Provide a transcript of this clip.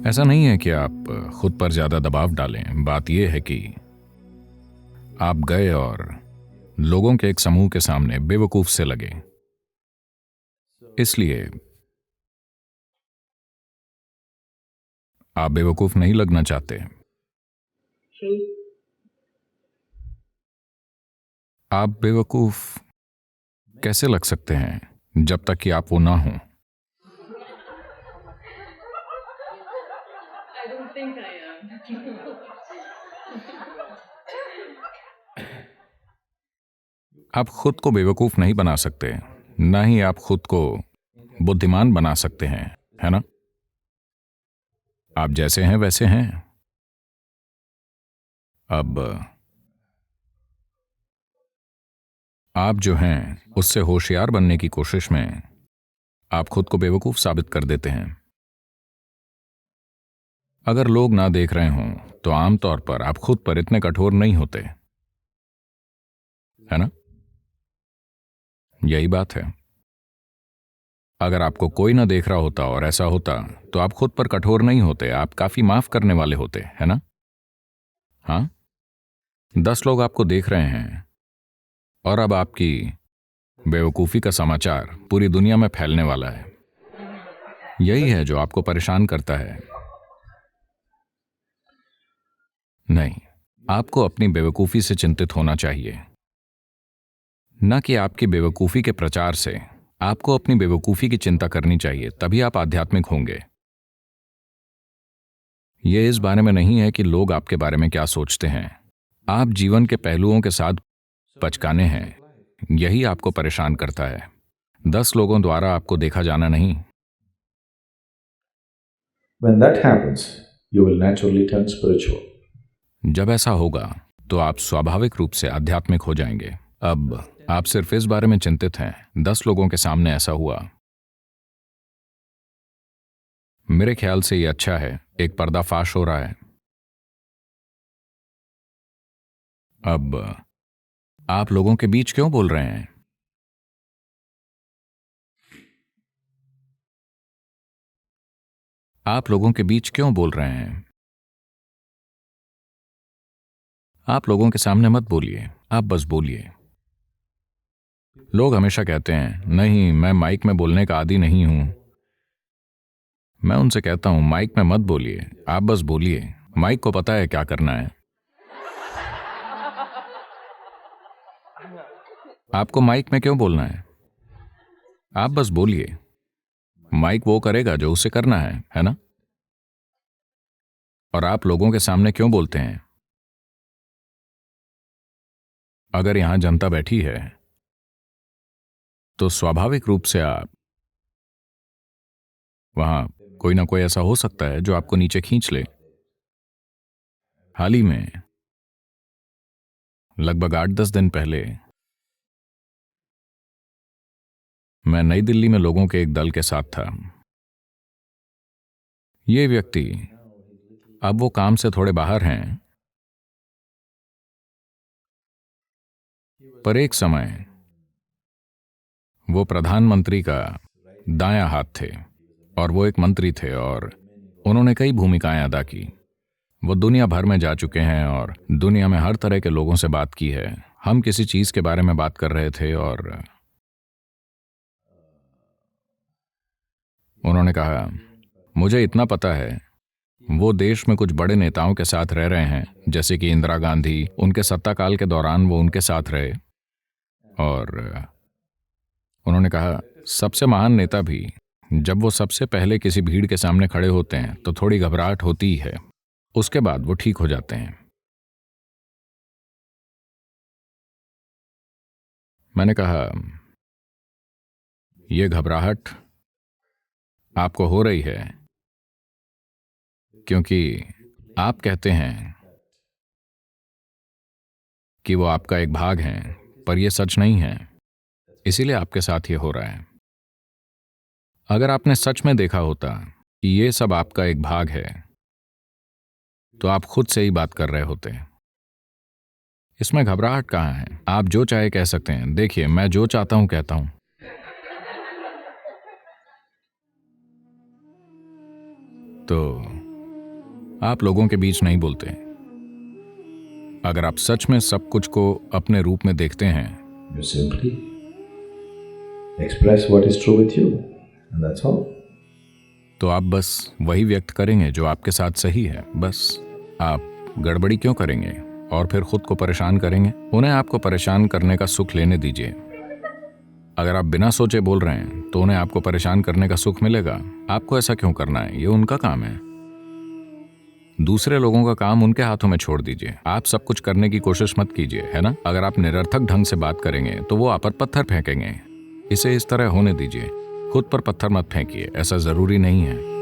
ऐसा नहीं है कि आप खुद पर ज्यादा दबाव डालें। बात यह है कि आप गए और लोगों के एक समूह के सामने बेवकूफ से लगे। इसलिए आप बेवकूफ नहीं लगना चाहते। आप बेवकूफ कैसे लग सकते हैं जब तक कि आप वो ना हों। I don't think I am. आप खुद को बेवकूफ नहीं बना सकते, ना ही आप खुद को बुद्धिमान बना सकते हैं, है ना? आप जैसे हैं वैसे हैं। अब आप जो हैं उससे होशियार बनने की कोशिश में आप खुद को बेवकूफ साबित कर देते हैं। अगर लोग ना देख रहे हों तो आमतौर पर आप खुद पर इतने कठोर नहीं होते, है ना? यही बात है। अगर आपको कोई ना देख रहा होता और ऐसा होता तो आप खुद पर कठोर नहीं होते, आप काफी माफ करने वाले होते, है ना? हाँ, 10 लोग आपको देख रहे हैं और अब आपकी बेवकूफी का समाचार पूरी दुनिया में फैलने वाला है। यही है जो आपको परेशान करता है। नहीं, आपको अपनी बेवकूफी से चिंतित होना चाहिए, न कि आपकी बेवकूफी के प्रचार से। आपको अपनी बेवकूफी की चिंता करनी चाहिए, तभी आप आध्यात्मिक होंगे। यह इस बारे में नहीं है कि लोग आपके बारे में क्या सोचते हैं। आप जीवन के पहलुओं के साथ पचकाने हैं, यही आपको परेशान करता है। 10 लोगों द्वारा आपको देखा जाना नहीं। When that happens, you will naturally turn spiritual. जब ऐसा होगा तो आप स्वाभाविक रूप से आध्यात्मिक हो जाएंगे। अब आप सिर्फ इस बारे में चिंतित हैं, 10 लोगों के सामने ऐसा हुआ। मेरे ख्याल से यह अच्छा है, एक पर्दाफाश हो रहा है। अब आप लोगों के बीच क्यों बोल रहे हैं? आप लोगों के बीच क्यों बोल रहे हैं? आप लोगों के सामने मत बोलिए, आप बस बोलिए। लोग हमेशा कहते हैं, नहीं, मैं माइक में बोलने का आदी नहीं हूं। मैं उनसे कहता हूं, माइक में मत बोलिए, आप बस बोलिए। माइक को पता है क्या करना है। आपको माइक में क्यों बोलना है? आप बस बोलिए। माइक वो करेगा जो उसे करना है ना? और आप लोगों के सामने क्यों बोलते हैं? अगर यहां जनता बैठी है तो स्वाभाविक रूप से आप वहां कोई ना कोई ऐसा हो सकता है जो आपको नीचे खींच ले। हाल ही में लगभग 8-10 दिन पहले मैं नई दिल्ली में लोगों के एक दल के साथ था। ये व्यक्ति अब वो काम से थोड़े बाहर हैं, पर एक समय वो प्रधानमंत्री का दायां हाथ थे और वो एक मंत्री थे और उन्होंने कई भूमिकाएं अदा की। वो दुनिया भर में जा चुके हैं और दुनिया में हर तरह के लोगों से बात की है। हम किसी चीज के बारे में बात कर रहे थे और उन्होंने कहा, मुझे इतना पता है, वो देश में कुछ बड़े नेताओं के साथ रह रहे हैं, जैसे कि इंदिरा गांधी। उनके सत्ता काल के दौरान वो उनके साथ रहे। और उन्होंने कहा, सबसे महान नेता भी जब वो सबसे पहले किसी भीड़ के सामने खड़े होते हैं तो थोड़ी घबराहट होती ही है, उसके बाद वो ठीक हो जाते हैं। मैंने कहा, ये घबराहट आपको हो रही है क्योंकि आप कहते हैं कि वो आपका एक भाग हैं, पर यह सच नहीं है, इसीलिए आपके साथ ये हो रहा है। अगर आपने सच में देखा होता कि ये सब आपका एक भाग है तो आप खुद से ही बात कर रहे होते। इसमें घबराहट कहाँ है? आप जो चाहे कह सकते हैं। देखिए, मैं जो चाहता हूं कहता हूं। तो आप लोगों के बीच नहीं बोलते। अगर आप सच में सब कुछ को अपने रूप में देखते हैं You simply express what is true with you, and that's all. तो आप बस वही व्यक्त करेंगे जो आपके साथ सही है। बस आप गड़बड़ी क्यों करेंगे और फिर खुद को परेशान करेंगे? उन्हें आपको परेशान करने का सुख लेने दीजिए। अगर आप बिना सोचे बोल रहे हैं तो उन्हें आपको परेशान करने का सुख मिलेगा। आपको ऐसा क्यों करना है? ये उनका काम है। दूसरे लोगों का काम उनके हाथों में छोड़ दीजिए। आप सब कुछ करने की कोशिश मत कीजिए, है ना? अगर आप निरर्थक ढंग से बात करेंगे तो वो आप पर पत्थर फेंकेंगे। इसे इस तरह होने दीजिए। खुद पर पत्थर मत फेंकिए, ऐसा जरूरी नहीं है।